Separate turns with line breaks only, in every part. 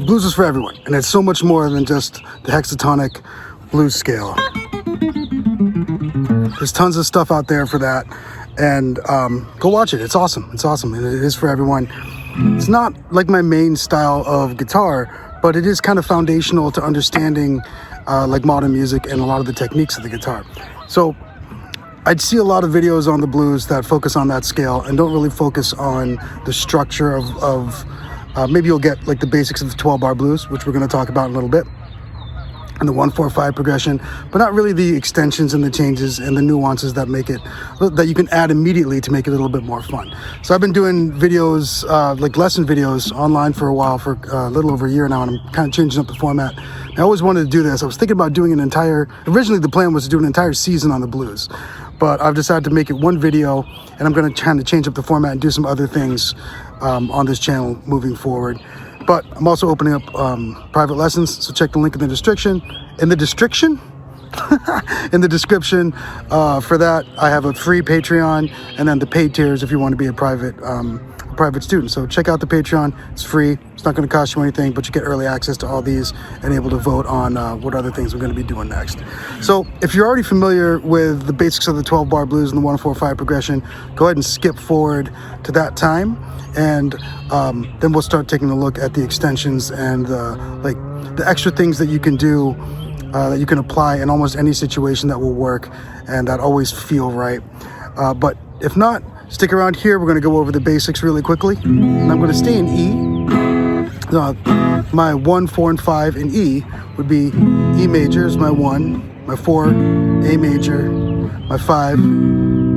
blues is for everyone, and it's so much more than just the hexatonic blues scale. There's tons of stuff out there for that, and go watch it. It's awesome. It's awesome, and it is for everyone. It's not like my main style of guitar, but it is kind of foundational to understanding like modern music and a lot of the techniques of the guitar. So I'd see a lot of videos on the blues that focus on that scale and don't really focus on the structure of maybe you'll get like the basics of the 12-bar blues, which we're going to talk about in a little bit, and the 1-4-5 progression, but not really the extensions and the changes and the nuances that make it, that you can add immediately to make it a little bit more fun. So I've been doing videos, like lesson videos online for a while, for a little over a year now, and I'm kind of changing up the format. I always wanted to do this. I was thinking about doing originally the plan was to do an entire season on the blues, but I've decided to make it one video, and I'm going to try to change up the format and do some other things on this channel moving forward. But I'm also opening up private lessons, so check the link in the description. In the description for that, I have a free Patreon, and then the paid tiers if you want to be a private student. So check out the Patreon. It's free. It's not going to cost you anything, but you get early access to all these and able to vote on what other things we're going to be doing next. So if you're already familiar with the basics of the 12-bar blues and the 1-4-5 progression, go ahead and skip forward to that time, and then we'll start taking a look at the extensions and like the extra things that you can do, that you can apply in almost any situation that will work and that always feel right. But if not, stick around here. We're going to go over the basics really quickly, and I'm going to stay in E. My 1, 4, and 5 in E would be E major is my 1, my 4, A major, my 5,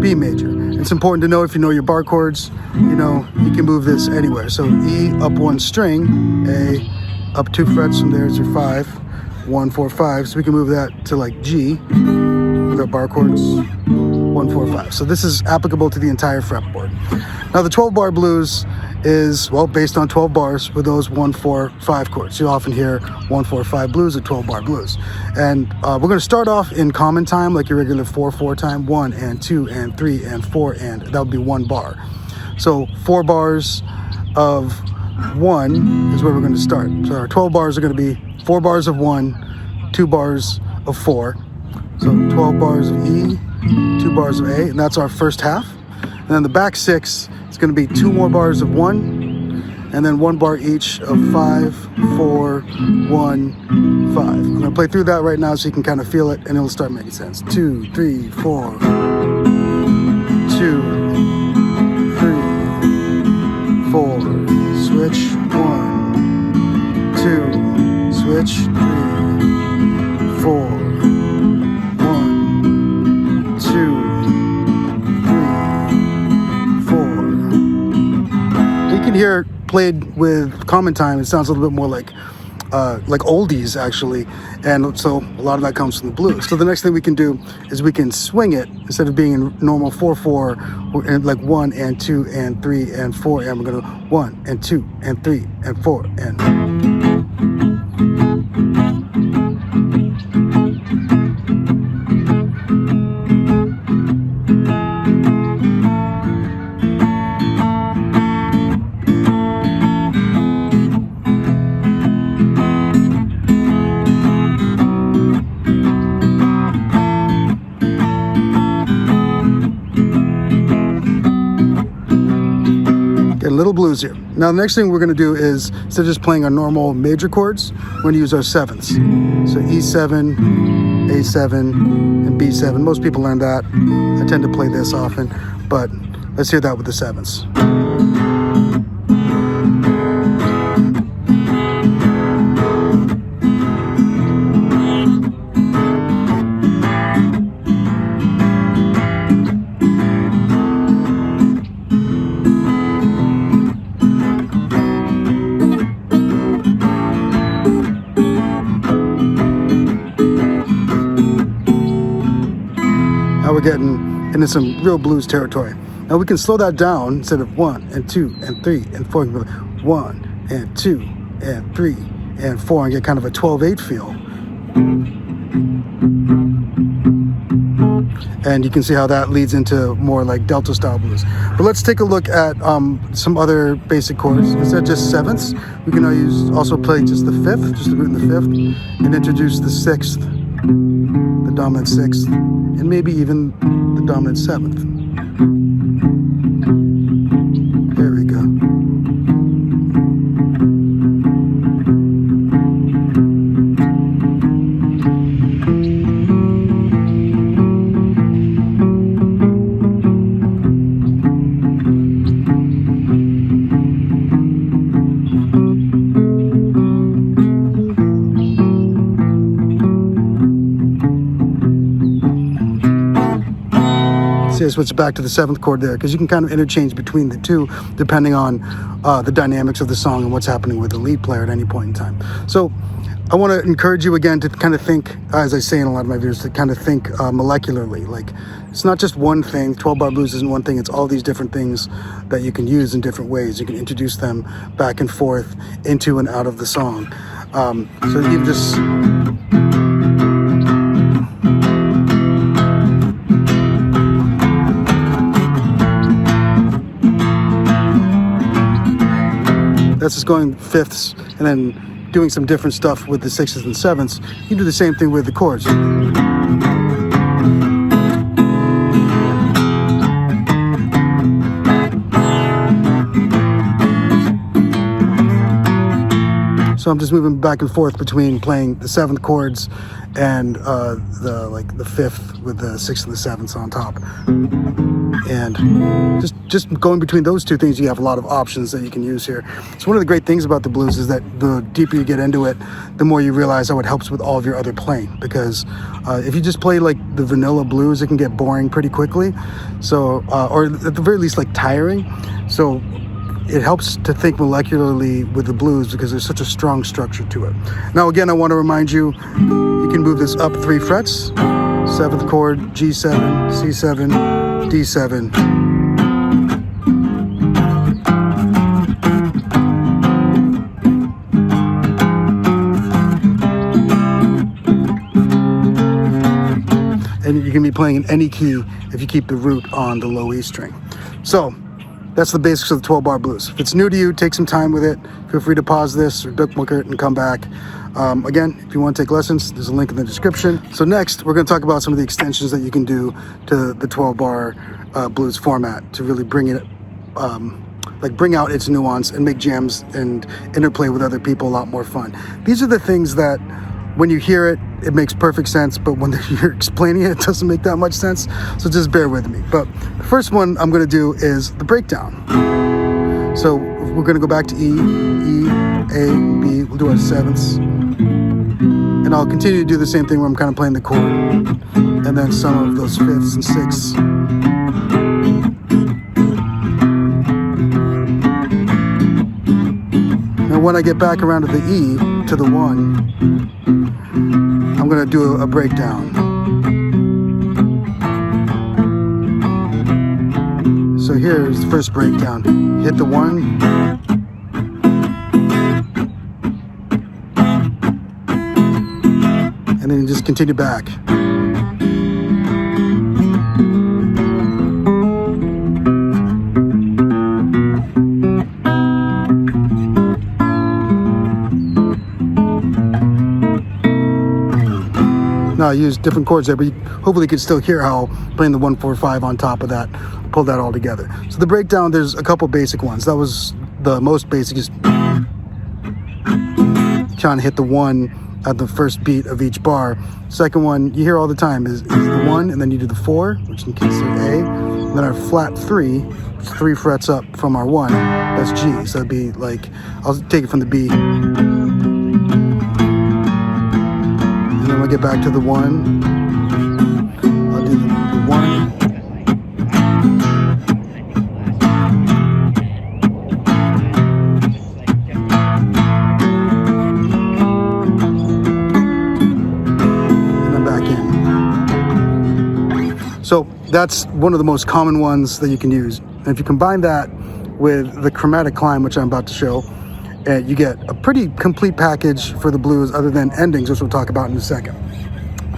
B major. It's important to know, if you know your bar chords, you know you can move this anywhere. So E up 1 string, A up 2 frets, from there is your 5, 1, 4, 5. So we can move that to like G with our bar chords, 1, 4, 5. So this is applicable to the entire fretboard. Now the 12-bar blues is, well, based on 12 bars with those 1, 4, 5 chords. You often hear 1, 4, 5 blues or 12-bar blues. And we're going to start off in common time, like your regular 4/4 time, 1 and 2 and 3 and 4, and that would be 1 bar. So 4 bars of 1 is where we're going to start. So our 12 bars are going to be 4 bars of 1, 2 bars of 4. So 12 bars of E, 2 bars of A, and that's our first half. And then the back 6 is going to be 2 more bars of 1, and then 1 bar each of 5, 4, 1, 5. I'm going to play through that right now so you can kind of feel it, and it'll start making sense. 2, 3, 4, 2, 3, 4, switch 1, 2, switch 3, 4, 1, 2, 3, 4. You can hear played with common time, it sounds a little bit more like oldies actually, and so a lot of that comes from the blues. So the next thing we can do is we can swing it. Instead of being in normal 4/4, we're in like 1 and 2 and 3 and 4, and we're gonna 1 and 2 and 3 and 4 and. Little blues here. Now the next thing we're going to do is, instead of just playing our normal major chords, we're going to use our 7ths. So E7, A7, and B7. Most people learn that. I tend to play this often, but let's hear that with the 7ths. Now we're getting into some real blues territory. Now we can slow that down. Instead of 1 and 2 and 3 and 4, 1 and 2 and 3 and 4, and get kind of a 12/8 feel. And you can see how that leads into more like Delta style blues. But let's take a look at some other basic chords. Instead of just sevenths, we can also play just the fifth, just the root in the fifth, and introduce the sixth, the dominant sixth, and maybe even the dominant seventh. There we go. See, I switch back to the seventh chord there because you can kind of interchange between the two depending on the dynamics of the song and what's happening with the lead player at any point in time. So I want to encourage you again to kind of think, as I say in a lot of my videos, to kind of think molecularly. Like, it's not just one thing. 12-bar blues isn't one thing. It's all these different things that you can use in different ways. You can introduce them back and forth into and out of the song. So you can just... That's just going fifths and then doing some different stuff with the sixths and sevenths. You do the same thing with the chords. So I'm just moving back and forth between playing the seventh chords and the fifth with the sixth and the sevenths on top. And just going between those two things, you have a lot of options that you can use here. So one of the great things about the blues is that the deeper you get into it, the more you realize how it helps with all of your other playing. Because if you just play like the vanilla blues, it can get boring pretty quickly. So, or at the very least, like tiring. So it helps to think molecularly with the blues because there's such a strong structure to it. Now, again, I want to remind you, you can move this up 3 frets, 7th chord, G7, C7, D7. And you can be playing in any key if you keep the root on the low E string. So that's the basics of the 12-bar blues. If it's new to you, take some time with it. Feel free to pause this or bookmark it and come back. Again, if you want to take lessons, there's a link in the description. So next, we're going to talk about some of the extensions that you can do to the 12-bar blues format to really bring it, bring out its nuance and make jams and interplay with other people a lot more fun. These are the things that when you hear it, it makes perfect sense, but when you're explaining it, it doesn't make that much sense. So just bear with me. But the first one I'm going to do is the breakdown. So we're going to go back to E, A, B. We'll do our sevenths. And I'll continue to do the same thing where I'm kind of playing the chord. And then some of those fifths and sixths. Now when I get back around to the E, to the 1, I'm going to do a breakdown. So here's the first breakdown. Hit the 1. And then you just continue back. Now I use different chords there, but hopefully you can still hear how playing the 1-4-5 on top of that, pull that all together. So the breakdown, there's a couple basic ones. That was the most basic, just trying to hit the 1 at the first beat of each bar. Second one you hear all the time is the 1, and then you do the 4, which in case of A, and then our flat 3, 3 frets up from our 1, that's G. So it'd be like, I'll take it from the B. And then we'll get back to the 1. I'll do the 1. And then back in. So that's one of the most common ones that you can use. And if you combine that with the chromatic climb, which I'm about to show, you get a pretty complete package for the blues other than endings, which we'll talk about in a second.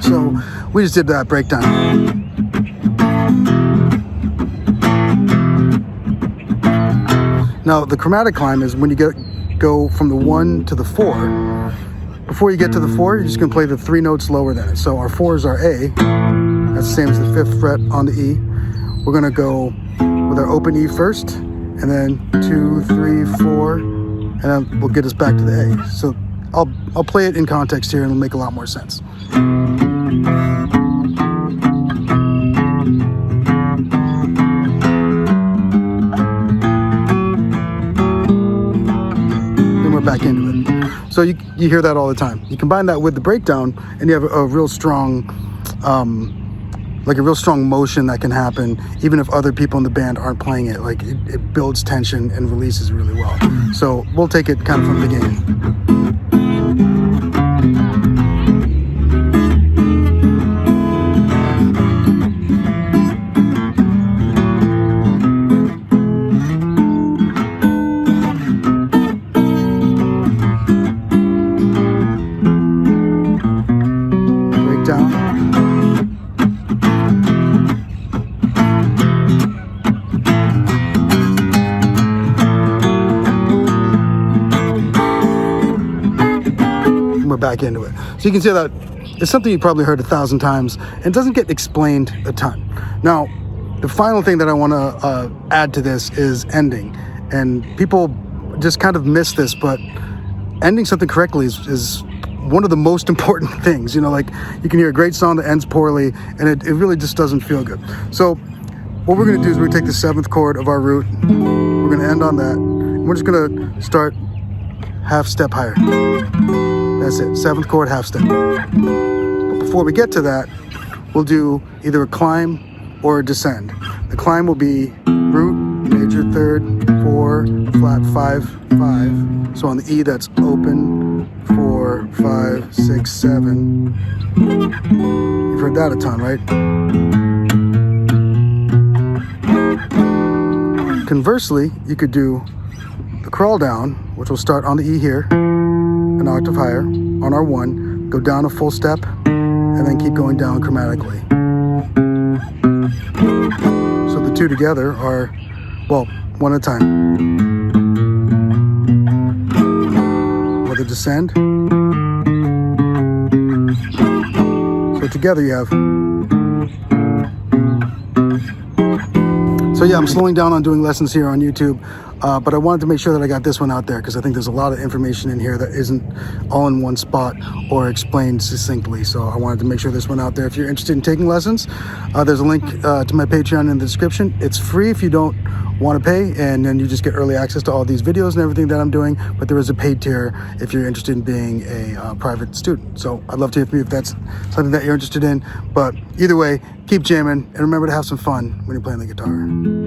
So we just did that breakdown. Now, the chromatic climb is when you go from the 1 to the 4. Before you get to the 4, you're just going to play the 3 notes lower than it. So our 4 is our A. That's the same as the 5th fret on the E. We're going to go with our open E first, and then 2, 3, 4, and then we'll get us back to the A. So I'll play it in context here and it'll make a lot more sense. Back into it. So you hear that all the time. You combine that with the breakdown and you have a real strong like a real strong motion that can happen even if other people in the band aren't playing it. Like it builds tension and releases really well. So we'll take it kind of from the beginning. Back into it. So you can see that it's something you probably heard 1,000 times and it doesn't get explained a ton. Now, the final thing that I want to add to this is ending. And people just kind of miss this, but ending something correctly is one of the most important things. You know, like you can hear a great song that ends poorly and it really just doesn't feel good. So what we're going to do is we're going to take the 7th chord of our root. We're going to end on that. And we're just going to start half step higher. That's it, 7th chord, half step. But before we get to that, we'll do either a climb or a descend. The climb will be root, major 3rd, 4, flat 5, 5. So on the E, that's open, 4, 5, 6, 7. You've heard that a ton, right? Conversely, you could do the crawl down, which will start on the E here, an octave higher on our 1, go down a full step, and then keep going down chromatically. So the 2 together are, well, one at a time. With a descend. So together you have. So yeah, I'm slowing down on doing lessons here on YouTube. But I wanted to make sure that I got this one out there because I think there's a lot of information in here that isn't all in one spot or explained succinctly. So I wanted to make sure this one out there. If you're interested in taking lessons, there's a link to my Patreon in the description. It's free if you don't want to pay, and then you just get early access to all these videos and everything that I'm doing. But there is a paid tier if you're interested in being a private student. So I'd love to hear from you if that's something that you're interested in. But either way, keep jamming and remember to have some fun when you're playing the guitar.